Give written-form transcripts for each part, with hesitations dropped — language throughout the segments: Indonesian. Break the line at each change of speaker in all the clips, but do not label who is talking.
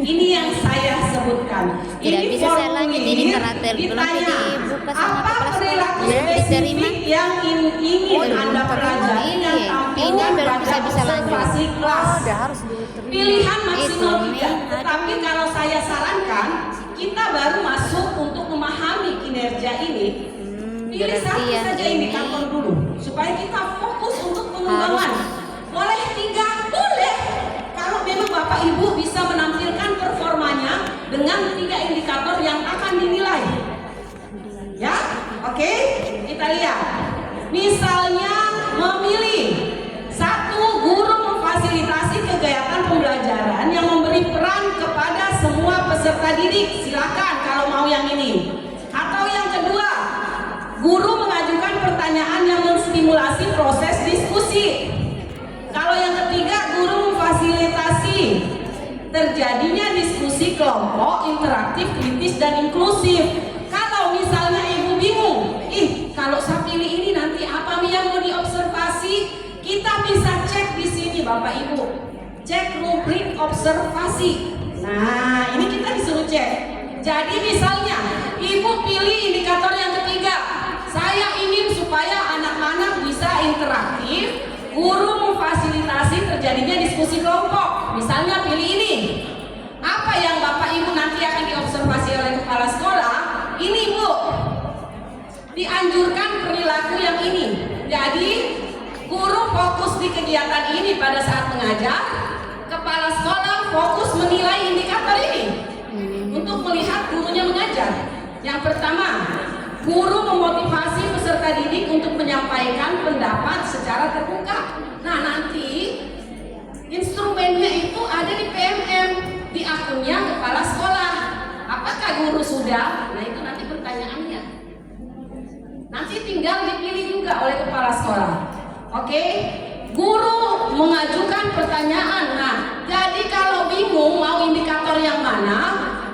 Ini yang saya sebutkan.
Tidak
Ini
bisa saya lanjut ini karena
ditanya,
dibuka sama
apa
kepala
perilaku
sekolah. Ya, diterima.
spesifik yang ingin Anda pelajari dan
Ini
tampilkan
baru
pada
bisa lanjut.
observasi kelas.
Udah harus diterima.
Pilihan maksimal
Itu,
3. Tetapi kalau saya sarankan, kita baru masuk untuk memahami kinerja ini. Pilih
Berarti
satu
yang
saja
ini
indikator dulu, supaya kita fokus untuk pengembangan. Boleh 3, boleh. Kalau memang Bapak Ibu bisa menampilkan performanya dengan 3 indikator yang akan dinilai. Ya, oke? Kita lihat. Misalnya memilih 1 guru memfasilitasi kegiatan pembelajaran yang memberi peran kepada semua peserta didik. Silakan kalau mau yang ini. Atau yang kedua, guru mengajukan pertanyaan yang menstimulasi proses diskusi. Kalau yang ketiga, guru memfasilitasi terjadinya diskusi kelompok interaktif, kritis, dan inklusif. Kalau misalnya ibu bingung, kalau saya pilih ini nanti apa yang mau diobservasi, kita bisa cek di sini Bapak Ibu. Cek rubrik observasi. Nah, ini kita disuruh cek. Jadi misalnya, ibu pilih indikator yang ketiga. Saya ingin supaya anak-anak bisa interaktif, guru memfasilitasi terjadinya diskusi kelompok. Misalnya pilih ini. Apa yang Bapak Ibu nanti akan diobservasi oleh kepala sekolah? Ini Bu. Dianjurkan perilaku yang ini. Jadi guru fokus di kegiatan ini pada saat mengajar, kepala sekolah fokus menilai indikator ini untuk melihat gurunya mengajar. Yang pertama, guru memotivasi peserta didik untuk menyampaikan pendapat secara terbuka. Nah, nanti instrumennya itu ada di PMM, di akunnya kepala sekolah. Apakah guru sudah? Nah, itu nanti pertanyaannya. Nanti tinggal dipilih juga oleh kepala sekolah. Oke? Guru mengajukan pertanyaan. Nah, jadi kalau bingung mau indikator yang mana,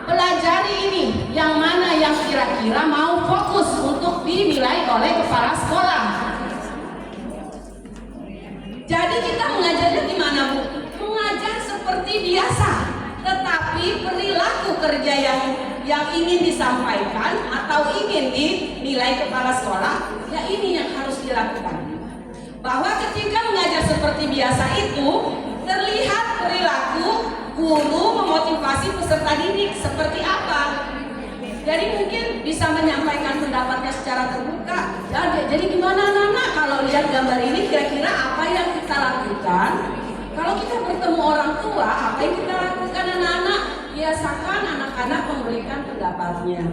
pelajari ini, yang mana yang kira-kira mau fokus untuk dinilai oleh kepala sekolah. Jadi kita mengajarnya gimana Bu? Mengajar seperti biasa, tetapi perilaku kerja yang ingin disampaikan atau ingin dinilai kepala sekolah, ya ini yang harus dilakukan. Bahwa ketika mengajar seperti biasa itu terlihat perilaku guru memotivasi peserta didik seperti apa. Jadi mungkin bisa menyampaikan pendapatnya secara terbuka. Jadi gimana anak-anak kalau lihat gambar ini, kira-kira apa yang kita lakukan? Kalau kita bertemu orang tua, apa yang kita lakukan anak-anak? Biasakan anak-anak memberikan pendapatnya.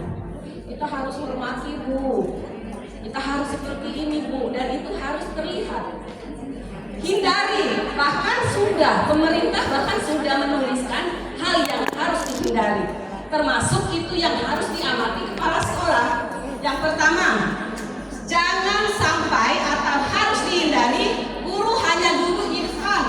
Kita harus hormati Bu. Kita harus seperti ini Bu, dan itu harus terlihat. Hindari, pemerintah bahkan sudah menuliskan hal yang harus dihindari, termasuk itu yang harus diamati kepala sekolah. Yang pertama, jangan sampai atau harus dihindari guru hanya duduk di depan.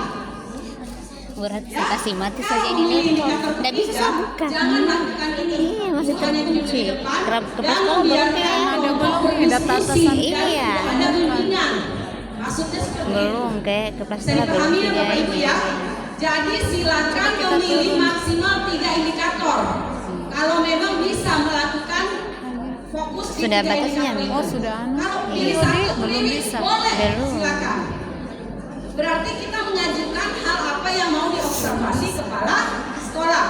Berarti kasih mati saja ini tidak bisa saya buka.
Jangan lakukan ini.
Iya, masih terkunci. Kepala sekolah belum
data atasan.
Iya.
Ada bimbingan. Maksudnya seperti
Belum kayak kepala
Bisa
sekolah belum
dipahami ya
punya
Bapak Ibu
ini.
ya. Jadi silakan memilih maksimal 3 indikator. Kalau memang bisa melakukan fokus di
Sudah
3
batasnya,
indikator itu.
Oh, sudah.
Kalau pilih
Iya.
satu
Belum
pilih,
bisa.
boleh.
Belum.
Silakan. Berarti kita mengajukan hal apa yang mau diobservasi kepala sekolah.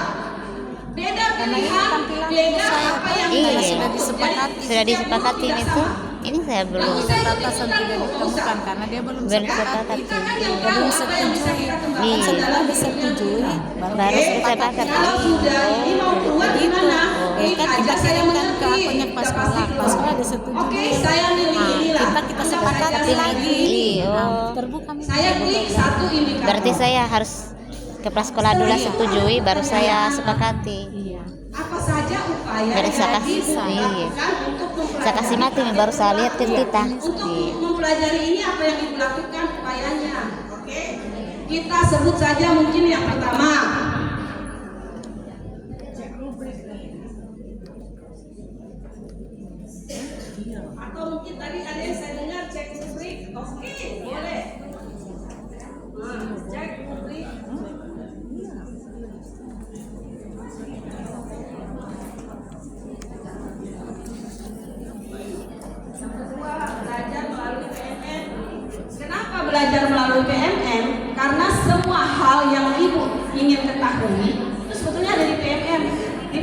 Beda pilihan, beda apa yang
Iya.
kita
Sudah
fokus.
disepakati.
Jadi,
Sudah
setiap
disepakati
guru tidak
itu.
sama.
Ini saya belum.
Data atasan tidak ditemukan karena dia belum
Belum
sepakati.
Kita kan yang tahu
Belum
apa yang bisa kita kembangkan
Iya.
dalam
disetujui,
Baru disepakati.
Kalau sudah ini mau keluar gimana? Ini
kan
aja
kita
saya
kirimkan ke
mengerti.
akunnya pas
Udah pasti
sekolah. Pas
keluar.
sekolah disetujui.
Oke, saya milih inilah.
Kita
Anda
sepakati
perhatikan
lagi.
Iya.
Terbuka.
Saya klik satu indikator.
Berarti saya harus kepala sekolah dulu setujui, baru saya sepakati.
Iya.
apa saja upaya
Baru
yang
saya
tadi
kasih,
Ibu
iya.
lakukan untuk
Saya kasih mati nih, baru saya lihat ke kita.
Untuk
Iya.
mempelajari ini apa yang Ibu lakukan upayanya. Oke. Kita sebut saja mungkin yang pertama. Atau mungkin tadi ada yang saya dengar cek rubrik. Oke, boleh. Nah, cek rubrik.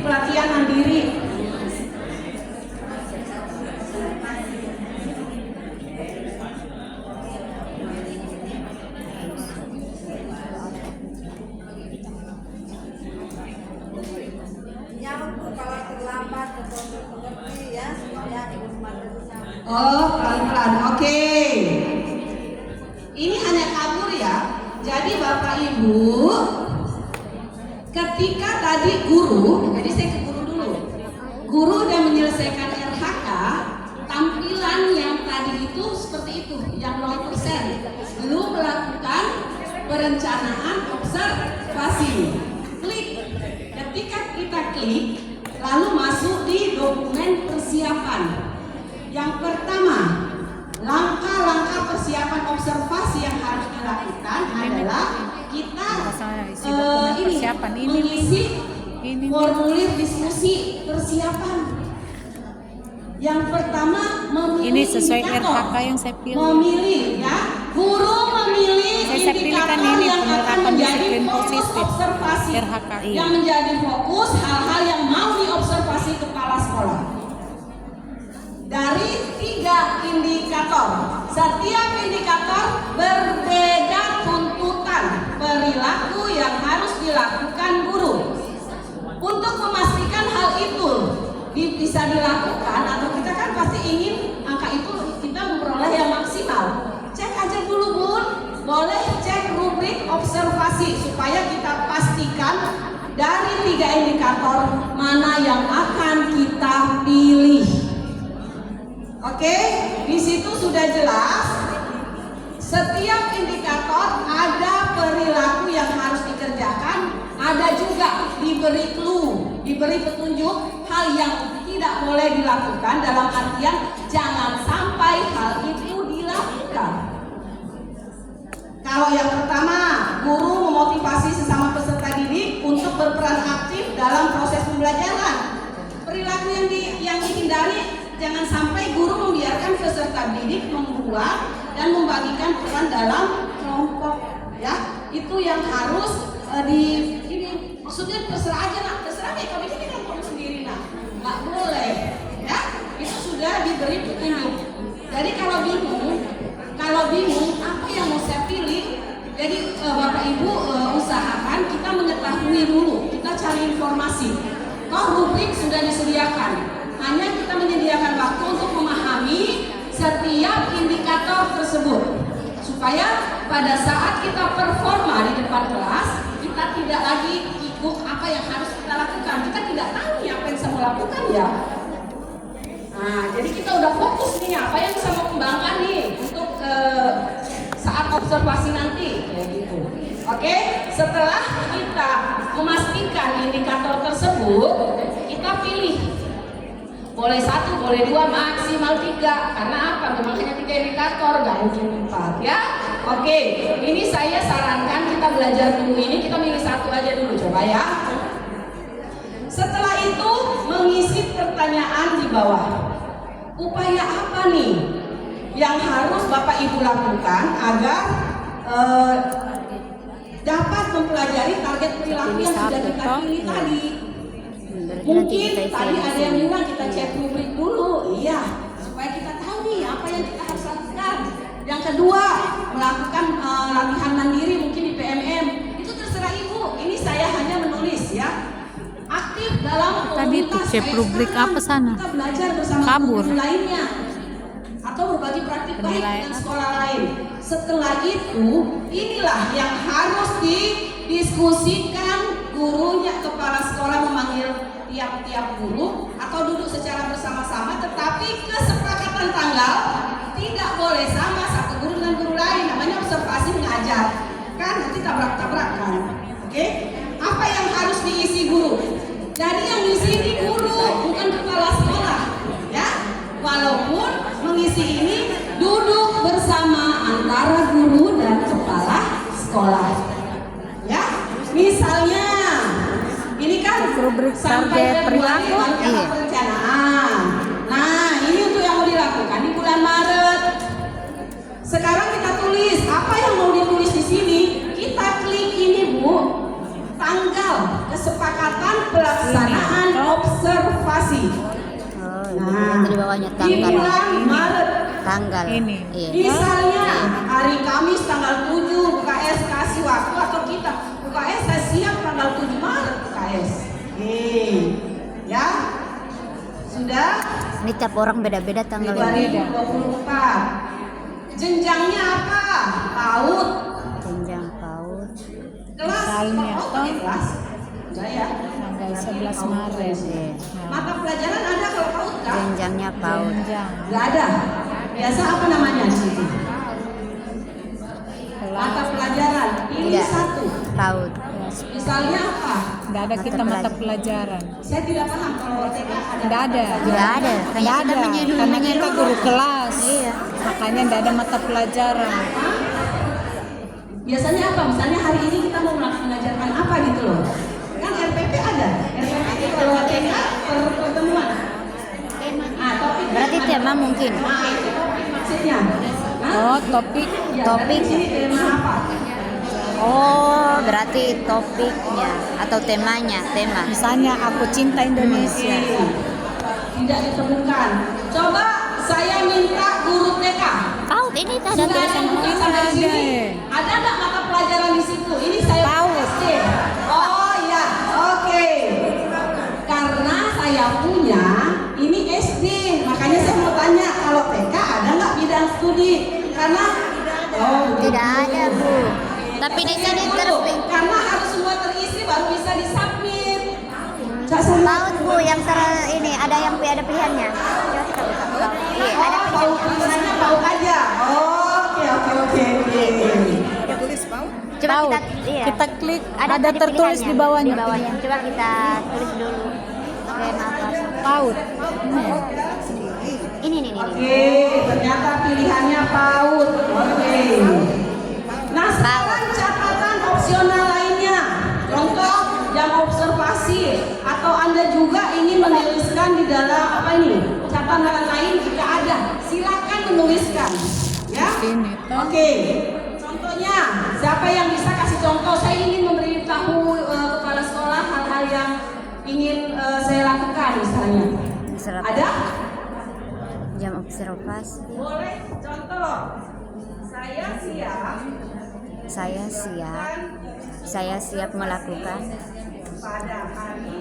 pelatihan mandiri. Oh, pelan-pelan. Oke. Ini hanya kabur ya. Jadi Bapak Ibu, ketika tadi guru, jadi saya ke guru dulu. Guru udah menyelesaikan RHK, tampilan yang tadi itu seperti itu, yang 0%. Belum melakukan perencanaan observasi. Klik. Ketika kita klik, lalu masuk di dokumen persiapan. Yang pertama, langkah-langkah persiapan observasi yang harus dilakukan adalah kita mengisi formulir diskusi persiapan. Yang pertama, memilih
Ini sesuai
indikator.
RHK yang saya pilih.
Memilih ya, guru memilih
Saya pilihkan
indikator
ini,
yang akan
penerapan
menjadi
disiplin
fokus
positif.
observasi.
RHKI.
Yang menjadi fokus hal-hal yang mau diobservasi kepala sekolah. Dari 3 indikator, setiap indikator berbeda tuntutan perilaku yang harus dilakukan guru. Untuk memastikan hal itu bisa dilakukan, atau kita kan pasti ingin angka itu kita memperoleh yang maksimal. Cek aja dulu Bun, boleh cek rubrik observasi supaya kita pastikan dari 3 indikator mana yang akan kita pilih. Oke, di situ sudah jelas. Setiap indikator ada perilaku yang harus dikerjakan, ada juga diberi clue, diberi petunjuk hal yang tidak boleh dilakukan, dalam artian jangan sampai hal itu dilakukan. Kalau yang pertama, guru memotivasi sesama peserta didik untuk berperan aktif dalam proses pembelajaran. Perilaku yang dihindari, jangan sampai guru membiarkan peserta didik membuat dan membagikan peran dalam kelompok, ya. Itu yang harus ini maksudnya terserah aja nak, terserah deh kalau ini kelompok sendiri nak, nggak boleh, ya. Itu sudah diberi petunjuk. Jadi kalau bingung apa yang mau saya pilih, jadi Bapak Ibu usahakan kita mengetahui dulu, kita cari informasi. Kok rubrik sudah disediakan? Hanya kita menyediakan waktu untuk memahami setiap indikator tersebut, supaya pada saat kita performa di depan kelas, kita tidak lagi ikut apa yang harus kita lakukan. Kita tidak tahu nih apa yang saya mau lakukan ya. Nah, jadi kita udah fokus nih apa yang saya mau kembangkan nih untuk saat observasi nanti, kayak gitu. Oke, setelah kita memastikan indikator tersebut, kita pilih. Boleh 1, boleh 2, maksimal 3. Karena apa? Memang hanya 3 indikator, nggak mungkin 4 ya. Oke, ini saya sarankan kita belajar dulu ini, kita milih 1 aja dulu, coba ya. Setelah itu mengisi pertanyaan di bawah. Upaya apa nih yang harus Bapak Ibu lakukan agar dapat mempelajari target perilaku yang sudah kita pilih tadi? Mungkin tadi ada yang bilang kita cek rubrik dulu, iya, supaya kita tahu nih apa yang kita harus lakukan. Yang kedua, melakukan latihan mandiri mungkin di PMM. Itu terserah Ibu. Ini saya hanya menulis ya. Aktif dalam
Tadi itu
komunitas
cek
kayak
rubrik
sekarang.
apa sana?
Kita belajar bersama
Kabur.
guru lainnya atau berbagi praktik baik
Penilaian
dengan
apa?
sekolah lain. Setelah itu, inilah yang harus didiskusikan gurunya. Kepala sekolah memanggil tiap-tiap guru atau duduk secara bersama-sama, tetapi kesepakatan tanggal tidak boleh sama satu guru dengan guru lain. Namanya observasi mengajar, kan nanti tabrak-tabrakan. Oke? Apa yang harus diisi guru? Jadi yang diisi ini guru, bukan kepala sekolah, ya. Walaupun mengisi ini duduk bersama antara guru dan kepala sekolah, ya. Misalnya ini kan
rubrik
sampai
target perilaku.
Iya. Perencanaan. Nah, ini untuk yang mau dilakukan di bulan Maret. Sekarang kita tulis apa yang mau ditulis di sini. Kita klik ini Bu, tanggal kesepakatan pelaksanaan observasi.
Oh,
Nah,
itu di bawahnya
di
tanggal.
bulan Maret,
Tanggal.
Ini.
Iya.
misalnya hari Kamis tanggal 7 UKS kasih waktu atau kita UKS saya siap tanggal 7 Maret UKS. Ya, sudah.
Ini tiap orang beda-beda
Di
tanggalnya.
2024. Jenjangnya apa? PAUD.
Jenjang PAUD.
Kelas
Misalnya,
PAUD pakai kelas. Enggak ya?
Tanggal 11 Maret.
Iya.
Mata pelajaran ada kalau PAUD kan?
Jenjangnya PAUD.
Jenjang.
Enggak ada. Biasa apa namanya di situ? Mata
Kelas.
pelajaran. Ini
Tidak.
satu.
PAUD.
Misalnya apa?
Tidak ada kita mata pelajaran.
Saya tidak paham kalau TK ada.
Tidak ada.
Tidak ada.
Tidak
Kayaknya
ada.
kita menyeluruh.
Karena kita guru kelas.
Iya.
Makanya tidak ada mata pelajaran.
Biasanya apa? Misalnya hari ini kita mau mengajarkan apa gitu loh. Kan RPP ada. RPP itu kalau TK pertemuan. Topik.
Berarti tema mungkin.
Itu topik maksudnya.
Oh, topik.
Ya,
topik.
dari sini tema apa?
Oh, berarti topiknya atau temanya, tema.
Misalnya aku cinta Indonesia.
Tidak ditemukan. Coba saya minta guru TK.
PAUD ini ada
Sudah
tulisan
dibuka
PAUD.
sampai di sini.
Ada.
Ada nggak mata pelajaran di situ? Ini saya
Tahu.
SD. Oh iya, oke. Karena saya punya ini SD, makanya saya mau tanya kalau TK ada nggak bidang studi? Karena
Tidak ada, Bu. Tapi di sini
karena harus semua terisi baru bisa disubmit.
PAUD, Bu, yang ini ada yang ada pilihannya. Coba kita buka PAUD. Iya, ada
Bau
pilihannya.
tulisannya bau aja. Oke.
Coba
Tahu.
kita iya.
Kita klik. Ada
tadi
tertulis
pilihannya.
di bawahnya.
Di bawahnya. Coba kita tulis dulu. Tema apa?
PAUD.
Ini.
Oke, ternyata pilihannya PAUD. Oke. Nah, sekarang catatan opsional lainnya. Contoh jam observasi atau Anda juga ingin menuliskan di dalam apa ini? Catatan lain jika ada, silakan menuliskan. Ya.
Sini.
Oke. Contohnya, siapa yang bisa kasih contoh? Saya ingin memberitahu kepala sekolah hal-hal yang ingin saya lakukan misalnya. Ada?
Jam observasi.
Boleh contoh.
Saya siap melakukan.
Pada hari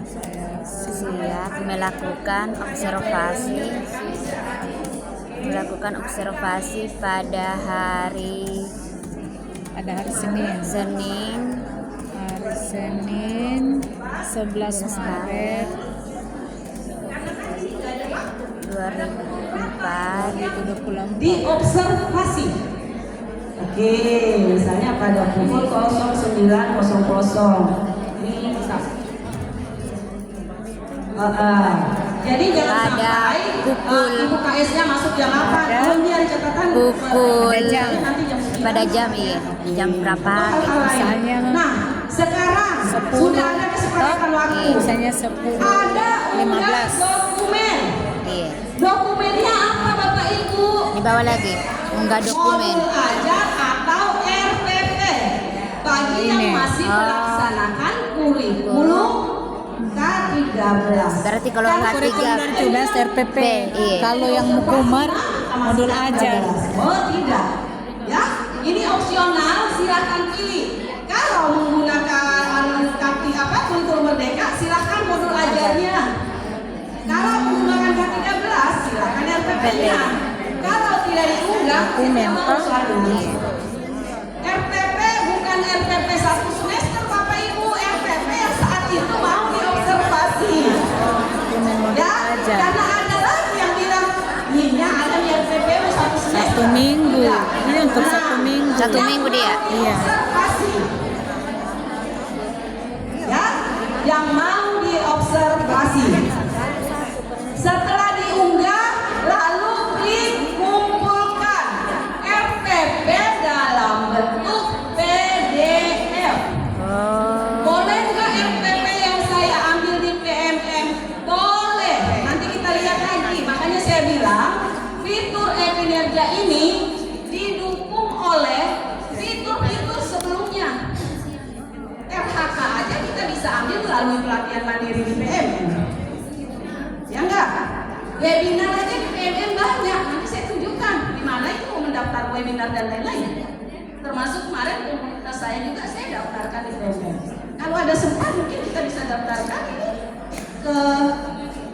Siap melakukan observasi pada hari Senin
Hari Senin 11 Maret
2004
di observasi. Oke, misalnya pada pukul 09.00. Ini bisa. Jadi jangan
Pada
sampai
pukul-
ibu KS-nya masuk jam apa? Belum dia ada catatan
pukul
nanti jam 9.
pada jam jam berapa gitu.
Misalnya
Nah, sekarang
10.
sudah ada kesepakatan waktu.
Misalnya 10.
Ada unggah
15.
dokumen.
Iya.
Dokumennya apa Bapak Ibu?
Di bawah lagi unggah dokumen.
Modul ajar atau RPP bagi yang
Ini.
masih
Oh.
melaksanakan kurikulum K13.
Berarti kalau nggak
Kurikulum 17 RPP.
Iya.
Kalau yang mukumar modul ajar.
Oh tidak, ya ini opsional, silakan pilih. Kalau menggunakan kurikulum merdeka, silakan modul ajarnya. Kalau menggunakan K13, silakan RPP-nya. Kalau tidak diunggah,
Dokumen,
kita mau
Pak.
selalu. RPP bukan RPP 1 semester, Bapak Ibu. RPP yang saat itu mau diobservasi.
Dokumen modul
Ya,
ajar.
karena ada lagi yang bilang, iya ada di RPP 1 semester.
1 minggu.
Tidak.
Ini untuk 1 minggu.
1 minggu dia.
Iya.
Observasi. Ya, yang mau diobservasi. Setelah diunggah, lalu dikumpulkan RPP dalam bentuk PDF.
Oh.
Boleh nggak RPP yang saya ambil di PMM? Boleh. Nanti kita lihat lagi. Makanya saya bilang fitur e-kinerja ini didukung oleh fitur-fitur sebelumnya. RHK aja kita bisa ambil melalui pelatihan mandiri di PMM. Webinar aja di PMN banyak. Nanti saya tunjukkan di mana itu mau mendaftar webinar dan lain-lain. Termasuk kemarin komunitas saya juga saya daftarkan di PMN. Kalau ada sempat mungkin kita bisa daftarkan ini ke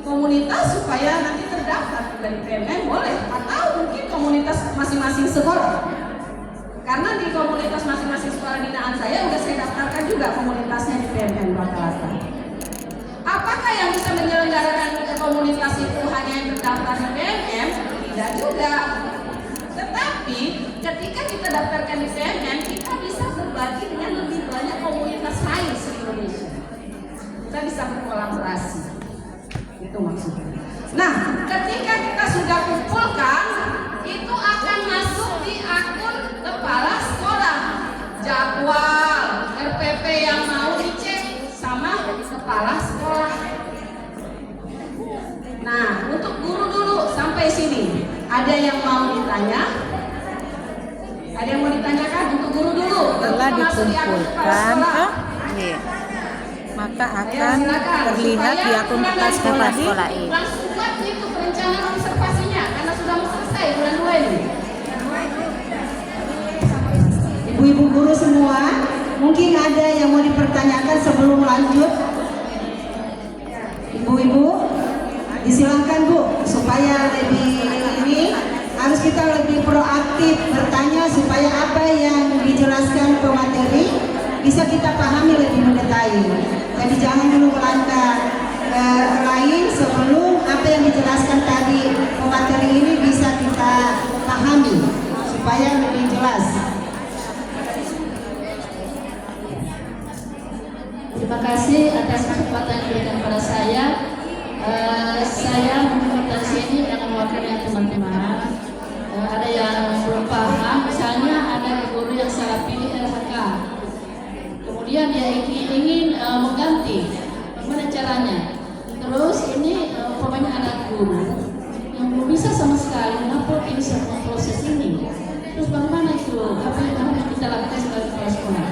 komunitas supaya nanti terdaftar dari PMN boleh, atau mungkin komunitas masing-masing sekolah. Karena di komunitas masing-masing sekolah binaan saya udah saya daftarkan juga komunitasnya di PMN rata-rata. Apakah yang bisa menyelenggarakan komunitas itu hanya yang terdaftar di PMN? Tidak juga. Tetapi ketika kita daftarkan di PMN, kita bisa berbagi dengan lebih banyak komunitas lain di Indonesia. Kita bisa berkolaborasi. Itu maksudnya. Nah, ketika kita sudah kumpulkan, itu akan masuk di akun kepala sekolah. Jadwal RPP yang mau dicek sama kepala sekolah. Nah, untuk guru dulu sampai sini. Ada yang mau ditanya? Ada yang mau ditanyakan untuk guru dulu?
Setelah dikumpulkan,
Iya.
maka akan terlihat di akun kepala sekolah.
Langsung buat itu perencanaan observasinya karena sudah mau selesai bulan 2 ini.
Ibu-ibu guru semua, mungkin ada yang mau dipertanyakan sebelum lanjut. Ibu-ibu, disilakan Bu, supaya lebih ini harus kita lebih proaktif bertanya supaya apa yang dijelaskan pemateri bisa kita pahami lebih mendetail. Jadi jangan dulu melangkah lain sebelum apa yang dijelaskan tadi pemateri ini bisa kita pahami supaya lebih jelas.
Terima kasih atas kesempatan yang diberikan kepada saya. Saya mengumpulkan sini dengan mewakili teman-teman. Ada yang belum paham, misalnya ada guru yang salah pilih LHK. Kemudian dia ingin mengganti, bagaimana caranya? Terus ini umpamanya anak guru yang belum bisa sama sekali mengupload ini semua proses ini. Terus bagaimana itu? Apa yang harus kita lakukan sebagai kepala sekolah?